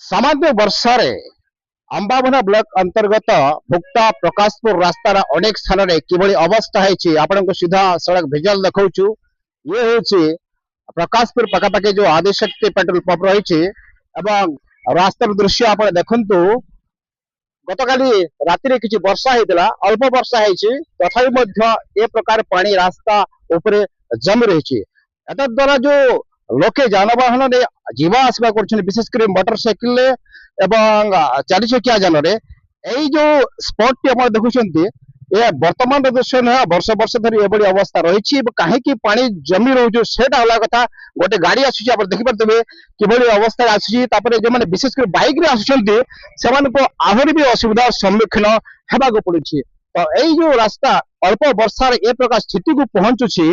सामान्य वर्षा रे अंबाभना ब्लॉक अंतर्गत भुक्ता प्रकाशपुर रास्तार अनेक स्थान में किभली अवस्था है आपन को सीधा सड़क भिजुआल देखु। ये हूँ प्रकाशपुर पखापाखि जो आदिशक्ति पेट्रोल पंप रही रास्तार दृश्य आप देखु। गतकाली राति किसी वर्षा होता अल्प वर्षा है तथापि ए प्रकार पानी रास्ता उपरे जमी रही। द्वारा जो लोके जानवाहन जीवा आसवा कर विशेषकर मोटरसाइकिल एवं चार चकिया जान जो स्पॉट टी आप देखुं ये वर्तमान दृश्य नुह वर्ष वर्ष धरी एभली अवस्था रही कहीं पानी जमी रोज से कथा गोटे गाड़ी आसूसी आप देखिपे किभली अवस्था आसूसी जो मैंने विशेषकर बाइक रे आसुँच आहरी भी असुविधा सम्मुखीन होगा पड़ी। तो यही जो रास्ता अल्प वर्षा ए प्रकार स्थिति को पहुंचुची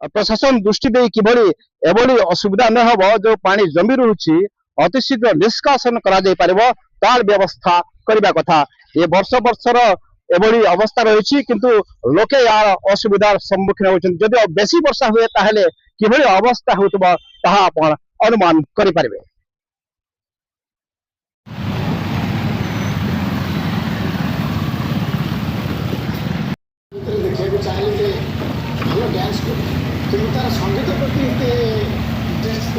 प्रशासन दृष्टि दे किभली एभली असुविधा न हो जो पानी जमी रही अति शीघ्र निष्कासन करा तार व्यवस्था करने कथा। ये वर्ष वर्षर एभली अवस्था रही किंतु लोके यार असुविधार सम्मुखीन होती जदि बेसी वर्षा हुए ताहले किभली अवस्था होतबा ताहा आपण अनुमान करि पारिबे। देखिए चाहिए भल डांस कि संगीत प्रति इंटरेस्ट